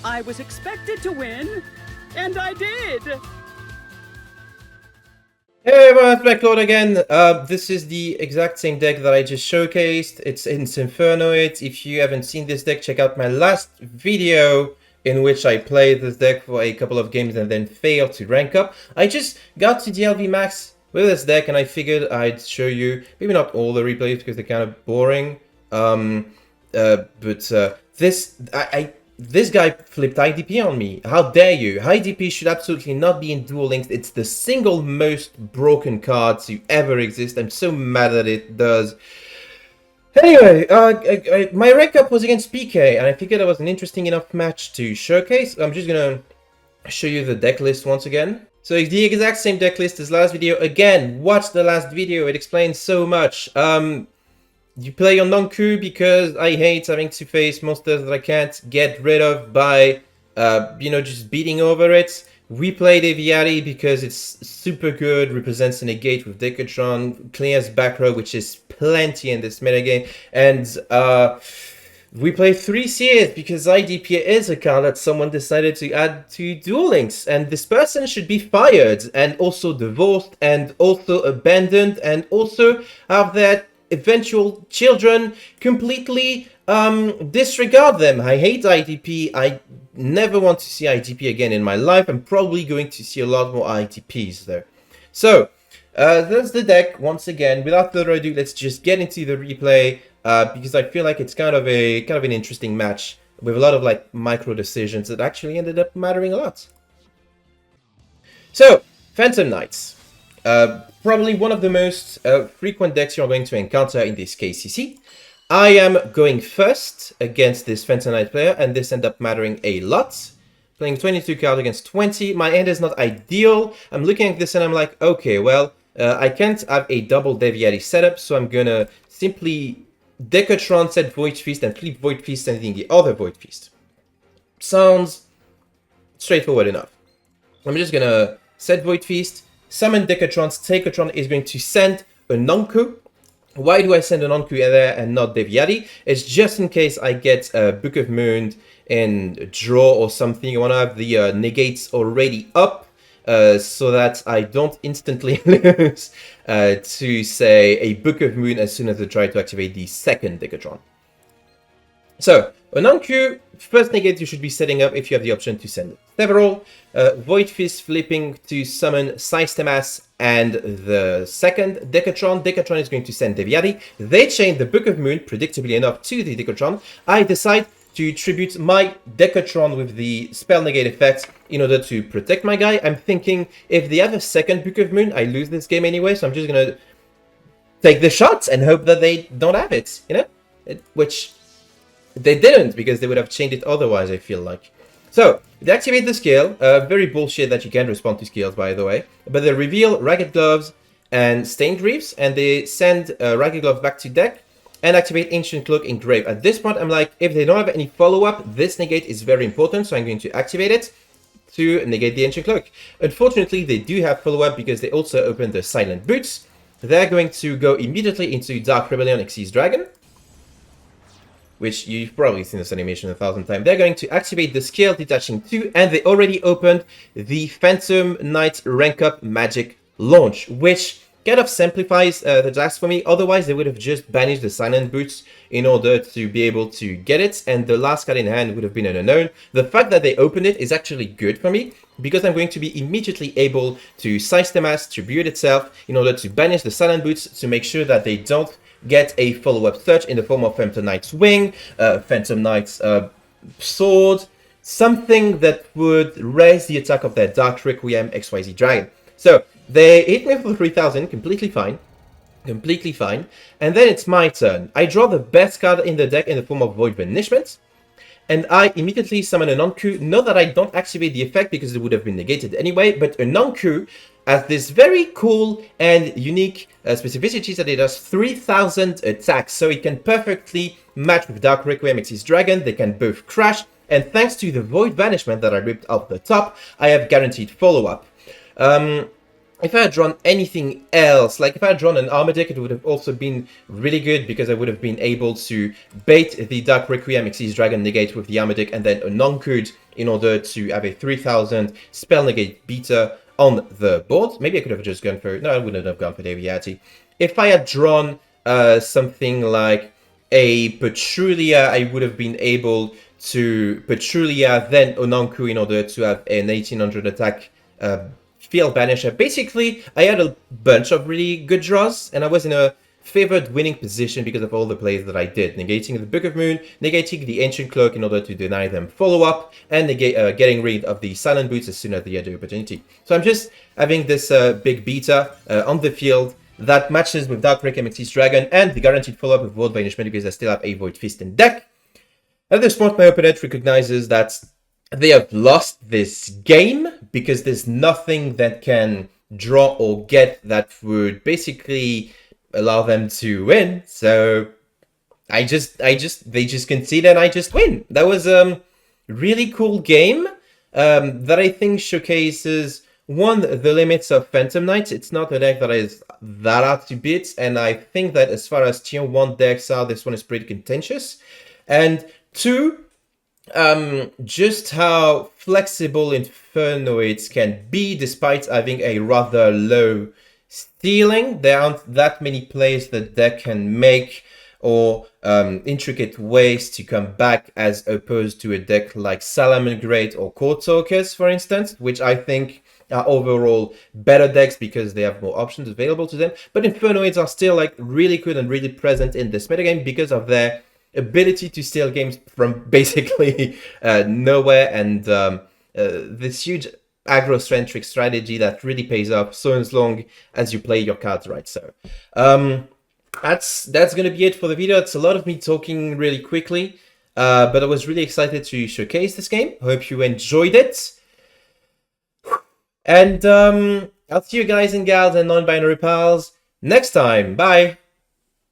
I was expected to win, and I did! Hey everyone, it's mekklord again. This is the exact same deck that I just showcased. It's INFERNOID. If you haven't seen this deck, check out my last video in which I played this deck for a couple of games and then failed to rank up. I just got to DLV max with this deck and I figured I'd show you, maybe not all the replays because they're kind of boring. This guy flipped IDP on me. How dare you? IDP should absolutely not be in Duel Links. It's the single most broken card to ever exist. I'm so mad that it does. Anyway, my rank up was against PK, and I figured it was an interesting enough match to showcase. I'm just gonna show you the deck list once again. So it's the exact same deck list as last video. Again, watch the last video. It explains so much. You play on non-Q because I hate having to face monsters that I can't get rid of by, just beating over it. We play Deviati because it's super good, represents a negate with Decatron, clears back row, which is plenty in this metagame. And we play 3 Seers because IDP is a card that someone decided to add to Duel Links. And this person should be fired, and also divorced, and also abandoned, and also have their eventual children completely disregard them. I hate IDP. I never want to see IDP again in my life. I'm probably going to see a lot more IDPs though. So that's the deck once again. Without further ado, let's just get into the replay because I feel like it's kind of an interesting match with a lot of like micro decisions that actually ended up mattering a lot. So Phantom Knights. Probably one of the most frequent decks you're going to encounter in this KCC. I am going first against this Phantom Knight player, and this ends up mattering a lot. Playing 22 cards against 20. My hand is not ideal. I'm looking at this and I'm like, okay, well, I can't have a double Deviati setup, so I'm gonna simply Decatron, set Void Feast, and flip Void Feast, sending the other Void Feast. Sounds straightforward enough. I'm just gonna set Void Feast, summon Decatron's. Decatron is going to send a non-Q. Why do I send a non-Q there and not Deviati? It's just in case I get a Book of Moon in draw or something. I want to have the negates already up so that I don't instantly lose to, say, a Book of Moon as soon as I try to activate the second Decatron. So, a non-Q, first negate you should be setting up if you have the option to send several. Void Fist flipping to summon Systemas and the second Decatron. Decatron is going to send Deviati. They chain the Book of Moon, predictably enough, to the Decatron. I decide to tribute my Decatron with the spell negate effect in order to protect my guy. I'm thinking if they have a second Book of Moon, I lose this game anyway, so I'm just going to take the shot and hope that they don't have it, you know? Which they didn't, because they would have changed it otherwise, I feel like. So, they activate the skill. Very bullshit that you can't respond to skills, by the way. But they reveal Ragged Gloves and Stained Reefs, and they send Ragged Gloves back to deck and activate Ancient Cloak in Grave. At this point, I'm like, if they don't have any follow-up, this negate is very important, so I'm going to activate it to negate the Ancient Cloak. Unfortunately, they do have follow-up because they also open the Silent Boots. They're going to go immediately into Dark Rebellion Xyz Dragon, which you've probably seen this animation 1,000 times. They're going to activate the skill detaching 2, and they already opened the Phantom Knight rank up magic launch, which kind of simplifies the task for me. Otherwise, they would have just banished the Silent Boots in order to be able to get it, and the last card in hand would have been an unknown. The fact that they opened it is actually good for me, because I'm going to be immediately able to Systemas tribute itself in order to banish the Silent Boots to make sure that they don't get a follow-up search in the form of Phantom Knight's Wing, Phantom Knight's Sword, something that would raise the attack of their Dark Requiem XYZ Dragon. So, they hit me for 3000, completely fine. Completely fine. And then it's my turn. I draw the best card in the deck in the form of Void Banishment, and I immediately summon a non-Q. Note that I don't activate the effect because it would have been negated anyway, but a non-Q has this very cool and unique specificity that it does 3000 attacks, so it can perfectly match with Dark Requiem Xyz Dragon. They can both crash, and thanks to the Void Banishment that I ripped off the top, I have guaranteed follow-up. If I had drawn anything else, like if I had drawn an armor deck, it would have also been really good because I would have been able to bait the Dark Requiem Xyz Dragon negate with the armor deck and then a non-code in order to have a 3000 spell negate beater on the board. Maybe I could have just gone for... No, I wouldn't have gone for Deviati. If I had drawn something like a Petrulia, I would have been able to Petrulia, then Onanku in order to have an 1800 attack field banisher. Basically, I had a bunch of really good draws, and I was in a favored winning position because of all the plays that I did. Negating the Book of Moon, negating the Ancient Cloak in order to deny them follow-up, and getting rid of the Silent Boots as soon as they had the opportunity. So I'm just having this big beta on the field that matches with Darkbreak MXC's Dragon and the guaranteed follow-up of World Banishment because I still have a Void Fist in deck. At this point, my opponent recognizes that they have lost this game because there's nothing that can draw or get that would basically allow them to win. So they just concede and I just win. That was a really cool game that I think showcases, one, the limits of Phantom Knights. It's not a deck that is that hard to beat, and I think that as far as tier 1 decks are, this one is pretty contentious. And two, just how flexible Infernoids can be despite having a rather low ceiling. There aren't that many plays the deck can make or intricate ways to come back as opposed to a deck like Salamangreat or Court Talkers, for instance, which I think are overall better decks because they have more options available to them. But Infernoids are still like really good and really present in this metagame because of their ability to steal games from basically nowhere, and this huge aggro-centric strategy that really pays off so as long as you play your cards right. So that's gonna be it for the video. It's a lot of me talking really quickly, but I was really excited to showcase this game. Hope you enjoyed it. And I'll see you guys and gals and non-binary pals next time. Bye!